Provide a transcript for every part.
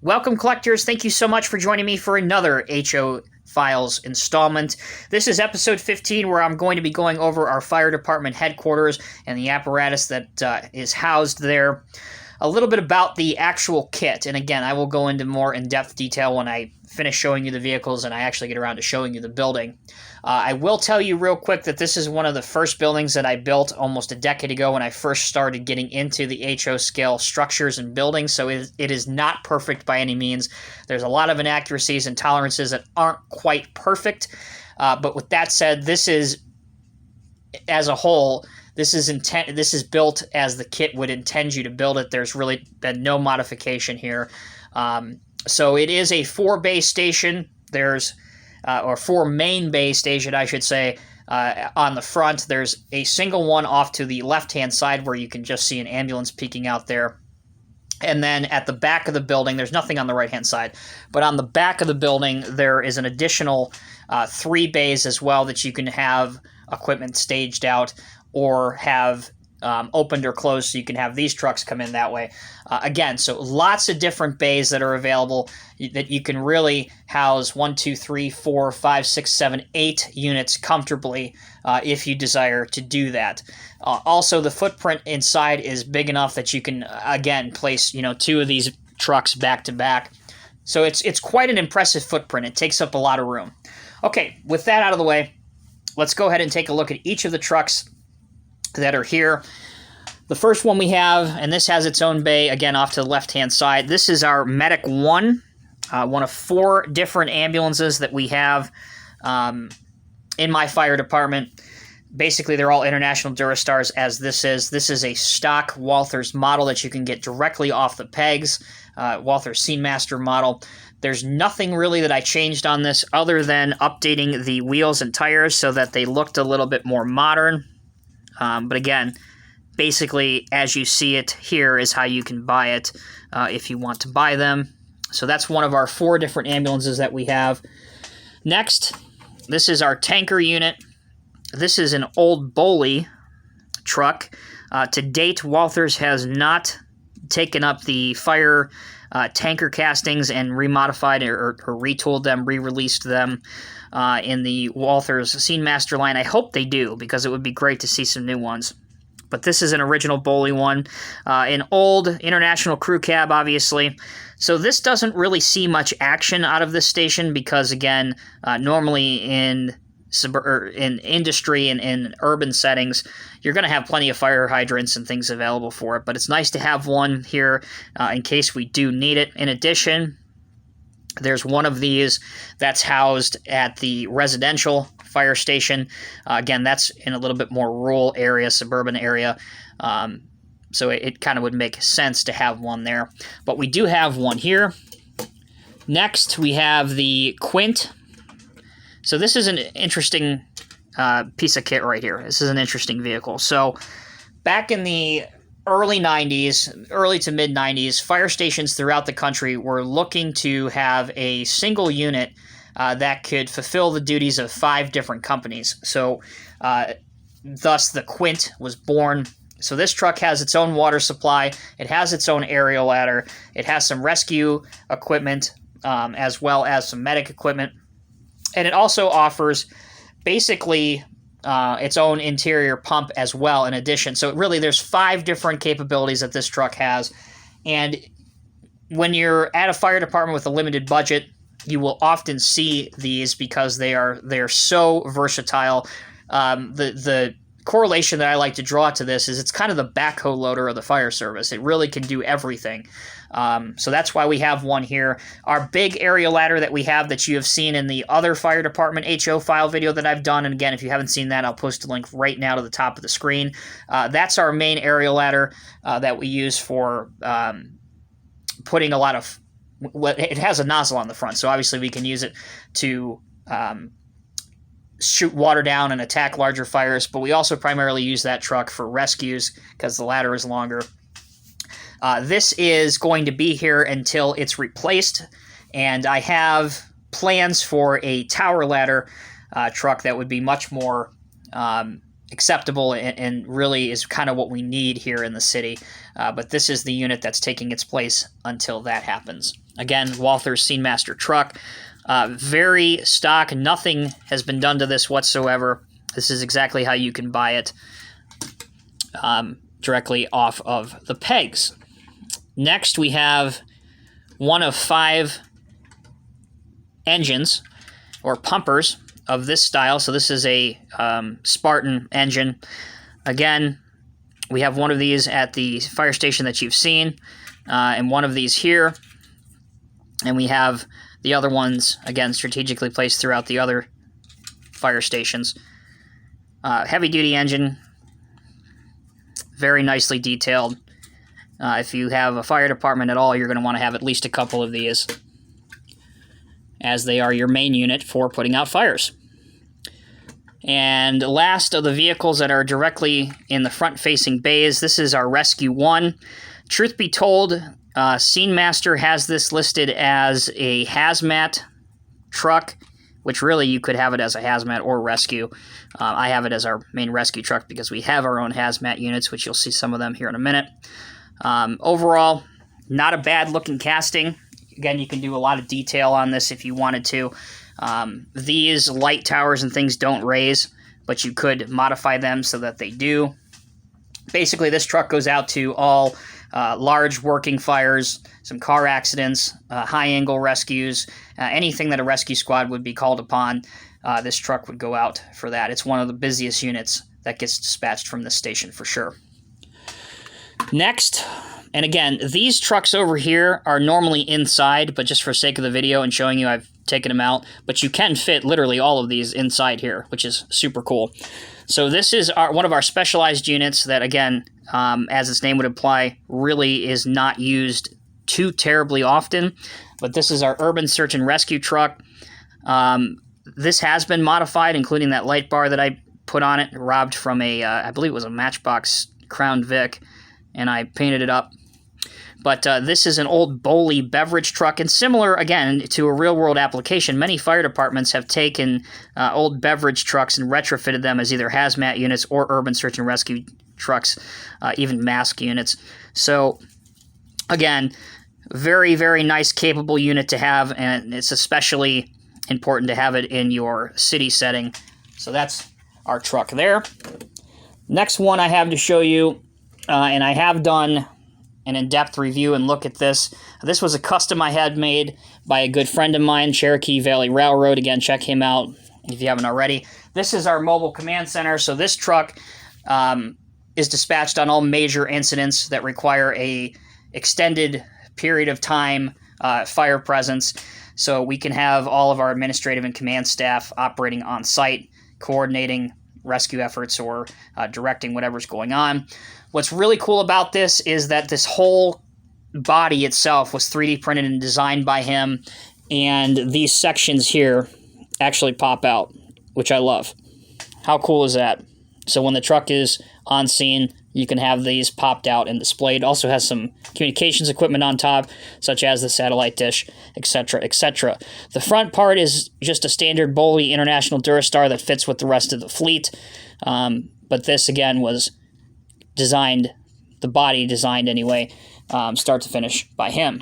Welcome, collectors. Thank you so much for joining me for another HO Files installment. This is episode 15, where I'm going to be going over our fire department headquarters and the apparatus that is housed there. A little bit about the actual kit, and again, I will go into more in-depth detail when I finish showing you the vehicles and I actually get around to showing you the building. I will tell you real quick that this is one of the first buildings that I built almost a decade ago when I first started getting into the HO scale structures and buildings, so it is not perfect by any means. There's a lot of inaccuracies and tolerances that aren't quite perfect, but with that said, this is, as a whole, this is built as the kit would intend you to build it. There's really been no modification here. So it is a 4-bay station. Or 4 main bay station, I should say, on the front. There's a single one off to the left-hand side where you can just see an ambulance peeking out there. And then at the back of the building, there's nothing on the right-hand side, but on the back of the building, there is an additional 3 bays as well that you can have equipment staged out or have opened or closed, so you can have these trucks come in that way. Again, so lots of different bays that are available that you can really house 1, 2, 3, 4, 5, 6, 7, 8 units comfortably if you desire to do that. Also, the footprint inside is big enough that you can, again, place 2 of these trucks back to back. So it's quite an impressive footprint. It takes up a lot of room. Okay, with that out of the way, let's go ahead and take a look at each of the trucks that are here. The first one we have, and this has its own bay, again, off to the left-hand side. This is our Medic 1, one of 4 different ambulances that we have in my fire department. Basically, they're all International Durastars, as this is. This is a stock Walthers model that you can get directly off the pegs, Walthers Scenemaster model. There's nothing really that I changed on this other than updating the wheels and tires so that they looked a little bit more modern. But again, basically, as you see it here is how you can buy it if you want to buy them. So that's one of our 4 different ambulances that we have. Next, this is our tanker unit. This is an old Boley truck. To date, Walthers has not taken up the fire tanker castings and remodified or retooled them, re-released them in the Walthers Scenemaster line. I hope they do, because it would be great to see some new ones. But this is an original Boley one, an old International crew cab, obviously. So this doesn't really see much action out of this station because, again, normally in industry and in urban settings, you're going to have plenty of fire hydrants and things available for it. But it's nice to have one here in case we do need it. In addition, there's one of these that's housed at the residential fire station. Again, that's in a little bit more rural area, suburban area. So it kind of would make sense to have one there. But we do have one here. Next, we have the Quint. So this is an interesting piece of kit right here. This is an interesting vehicle. So back in the early 90s, early to mid 90s, fire stations throughout the country were looking to have a single unit that could fulfill the duties of 5 different companies. So thus the Quint was born. So this truck has its own water supply. It has its own aerial ladder. It has some rescue equipment as well as some medic equipment. And it also offers basically its own interior pump as well in addition. So really there's 5 different capabilities that this truck has. And when you're at a fire department with a limited budget, you will often see these because they're so versatile. The correlation that I like to draw to this is it's kind of the backhoe loader of the fire service. It really can do everything. So that's why we have one here. Our big aerial ladder that we have that you have seen in the other fire department HO file video that I've done, and again, if you haven't seen that, I'll post a link right now to the top of the screen. That's our main aerial ladder that we use for putting a lot of... It has a nozzle on the front, so obviously we can use it to shoot water down and attack larger fires, but we also primarily use that truck for rescues because the ladder is longer. This is going to be here until it's replaced, and I have plans for a tower ladder truck that would be much more acceptable and really is kind of what we need here in the city. But this is the unit that's taking its place until that happens. Again, Walther's Scenemaster truck. Very stock. Nothing has been done to this whatsoever. This is exactly how you can buy it directly off of the pegs. Next, we have one of 5 engines or pumpers of this style. So this is a Spartan engine. Again, we have one of these at the fire station that you've seen, and one of these here. And we have the other ones, again, strategically placed throughout the other fire stations. Heavy-duty engine, very nicely detailed. If you have a fire department at all, you're going to want to have at least a couple of these, as they are your main unit for putting out fires. And last of the vehicles that are directly in the front-facing bays, this is our Rescue 1. Truth be told, Scenemaster has this listed as a hazmat truck, which really you could have it as a hazmat or rescue. I have it as our main rescue truck because we have our own hazmat units, which you'll see some of them here in a minute. Overall, not a bad looking casting. Again, you can do a lot of detail on this if you wanted to. These light towers and things don't raise, but you could modify them so that they do. Basically, this truck goes out to all large working fires, some car accidents, high-angle rescues, anything that a rescue squad would be called upon. This truck would go out for that. It's one of the busiest units that gets dispatched from this station for sure. Next, and again, these trucks over here are normally inside, but just for sake of the video and showing you, I've taken them out. But you can fit literally all of these inside here, which is super cool. So this is one of our specialized units that, again, as its name would imply, really is not used too terribly often. But this is our urban search and rescue truck. This has been modified, including that light bar that I put on it, robbed from I believe it was a Matchbox Crown Vic, and I painted it up. But this is an old Bowley beverage truck, and similar, again, to a real-world application, many fire departments have taken old beverage trucks and retrofitted them as either hazmat units or urban search and rescue trucks, even mask units. So, again, very, very nice, capable unit to have, and it's especially important to have it in your city setting. So that's our truck there. Next one I have to show you, and I have done an in-depth review and look at this. This was a custom I had made by a good friend of mine, Cherokee Valley Railroad. Again, check him out if you haven't already. This is our mobile command center. So this truck is dispatched on all major incidents that require a extended period of time fire presence. So we can have all of our administrative and command staff operating on site, coordinating rescue efforts or directing whatever's going on. What's really cool about this is that this whole body itself was 3D printed and designed by him, and these sections here actually pop out, which I love. How cool is that? So when the truck is on scene, you can have these popped out and displayed. Also has some communications equipment on top, such as the satellite dish, etc., etc. The front part is just a standard Bowley International Durastar that fits with the rest of the fleet. But this, again, was designed, the body designed anyway, start to finish by him.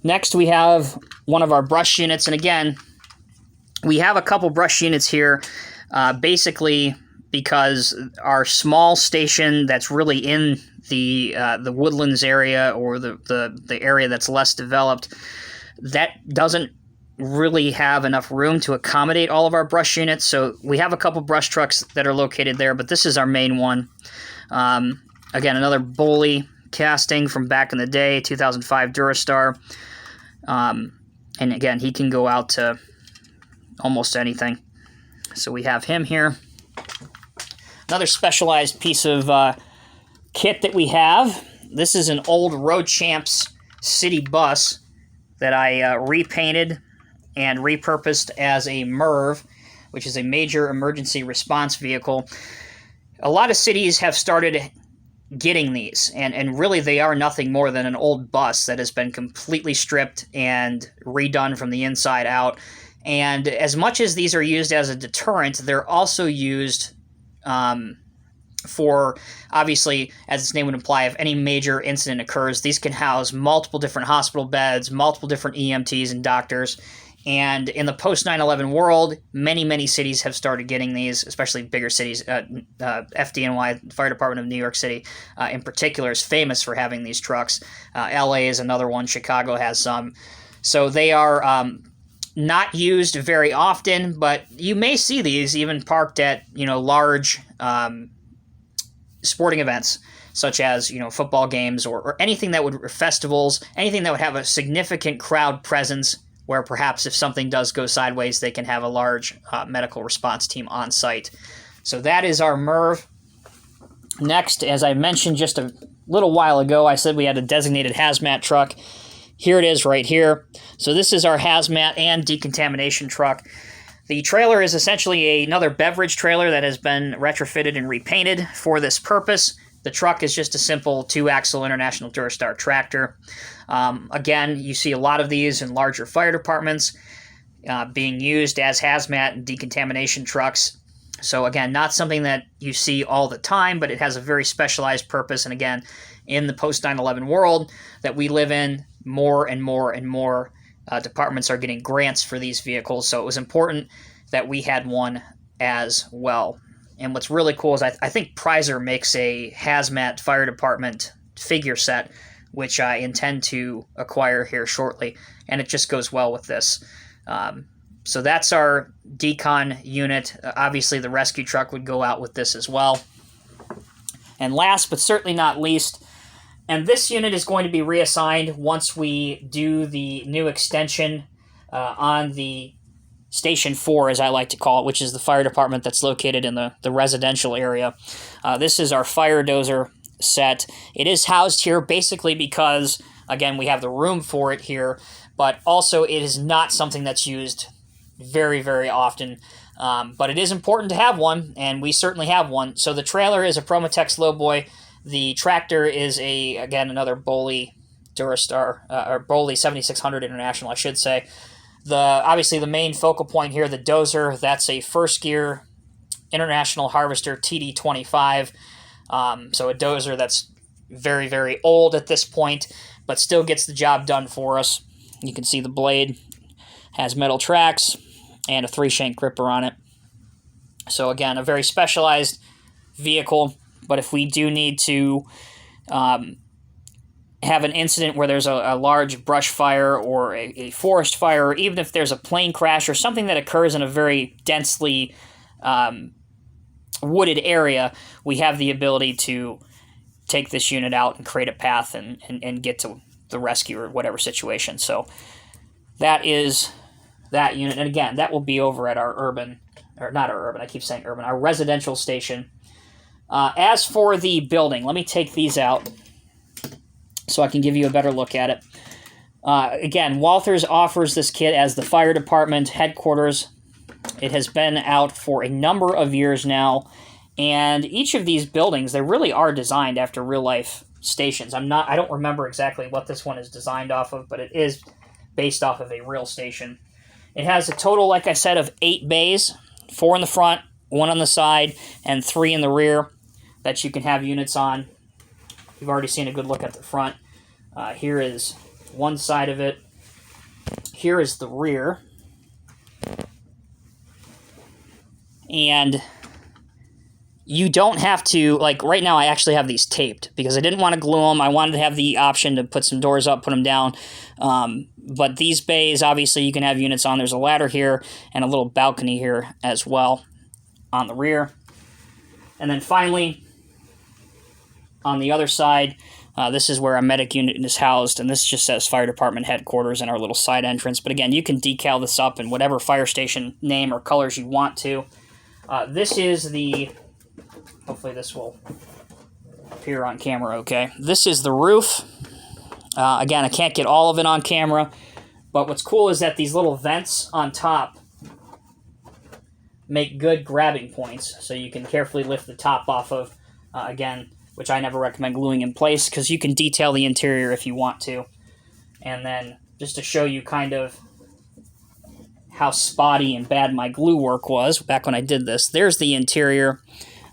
Next, we have one of our brush units. And again, we have a couple brush units here, basically because our small station that's really in the woodlands area or the area that's less developed, that doesn't really have enough room to accommodate all of our brush units. So we have a couple brush trucks that are located there, but this is our main one. Again, another Bowley casting from back in the day, 2005 Durastar. And again, he can go out to almost anything. So we have him here. Another specialized piece of kit that we have. This is an old Road Champs city bus that I repainted and repurposed as a Merv, which is a major emergency response vehicle. A lot of cities have started getting these, and really they are nothing more than an old bus that has been completely stripped and redone from the inside out. And as much as these are used as a deterrent, they're also used for, obviously, as its name would imply, if any major incident occurs, these can house multiple different hospital beds, multiple different EMTs and doctors. And in the post 9/11 world, many cities have started getting these, especially bigger cities. FDNY, Fire Department of New York City, in particular, is famous for having these trucks. LA is another one. Chicago has some. So they are not used very often, but you may see these even parked at large sporting events, such as football games or anything that would, festivals, anything that would have a significant crowd presence, where perhaps if something does go sideways, they can have a large medical response team on site. So that is our Merv. Next, as I mentioned just a little while ago, I said we had a designated hazmat truck. Here it is right here. So this is our hazmat and decontamination truck. The trailer is essentially another beverage trailer that has been retrofitted and repainted for this purpose. The truck is just a simple 2-axle International Durastar tractor. Again, you see a lot of these in larger fire departments being used as hazmat and decontamination trucks. So again, not something that you see all the time, but it has a very specialized purpose. And again, in the post 9/11 world that we live in, more and more departments are getting grants for these vehicles. So it was important that we had one as well. And what's really cool is I think Prizer makes a hazmat fire department figure set, which I intend to acquire here shortly, and it just goes well with this. So that's our decon unit. Obviously, the rescue truck would go out with this as well. And last but certainly not least, and this unit is going to be reassigned once we do the new extension on the Station 4, as I like to call it, which is the fire department that's located in the residential area. This is our fire dozer set. It is housed here basically because, again, we have the room for it here, but also it is not something that's used very often. But it is important to have one, and we certainly have one. So the trailer is a Promotex Lowboy. The tractor is another Boley Durastar, or Boley 7600 International, I should say. Obviously the main focal point here, the Dozer, that's a first gear International Harvester TD25. So a Dozer that's very old at this point, but still gets the job done for us. You can see the blade has metal tracks and a 3-shank gripper on it. So again, a very specialized vehicle, but if we do need to have an incident where there's a large brush fire or a forest fire, or even if there's a plane crash or something that occurs in a very densely wooded area, we have the ability to take this unit out and create a path and get to the rescue or whatever situation. So that is that unit. And again, that will be over at our our residential station. As for the building, let me take these out so I can give you a better look at it. Again, Walthers offers this kit as the fire department headquarters. It has been out for a number of years now, and each of these buildings, they really are designed after real-life stations. I don't remember exactly what this one is designed off of, but it is based off of a real station. It has a total, like I said, of 8 bays, 4 in the front, 1 on the side, and 3 in the rear that you can have units on. You've already seen a good look at the front. Here is one side of it. Here is the rear. And you don't have to, like right now I actually have these taped because I didn't want to glue them. I wanted to have the option to put some doors up, put them down. But these bays, obviously you can have units on. There's a ladder here and a little balcony here as well on the rear. And then finally, on the other side, this is where our medic unit is housed, and this just says fire department headquarters and our little side entrance. But again, you can decal this up in whatever fire station name or colors you want to. This is the... Hopefully this will appear on camera okay. This is the roof. Again, I can't get all of it on camera, but what's cool is that these little vents on top make good grabbing points, so you can carefully lift the top off of, again, which I never recommend gluing in place, because you can detail the interior if you want to. And then, just to show you kind of how spotty and bad my glue work was back when I did this, there's the interior.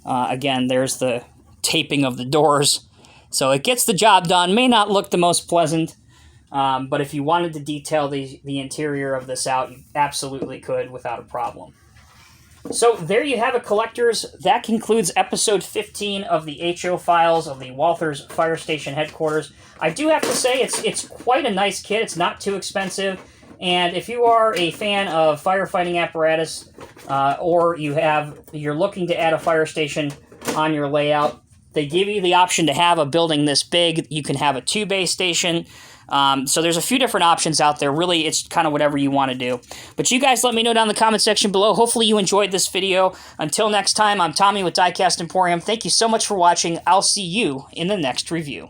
Again, there's the taping of the doors. So it gets the job done. May not look the most pleasant, but if you wanted to detail the interior of this out, you absolutely could without a problem. So there you have it, collectors. That concludes episode 15 of the HO Files of the Walthers Fire Station Headquarters. I do have to say it's quite a nice kit. It's not too expensive. And if you are a fan of firefighting apparatus, or you're looking to add a fire station on your layout, they give you the option to have a building this big. You can have a 2-bay station. So there's a few different options out there. Really, it's kind of whatever you want to do. But you guys let me know down in the comment section below. Hopefully you enjoyed this video. Until next time, I'm Tommy with Diecast Emporium. Thank you so much for watching. I'll see you in the next review.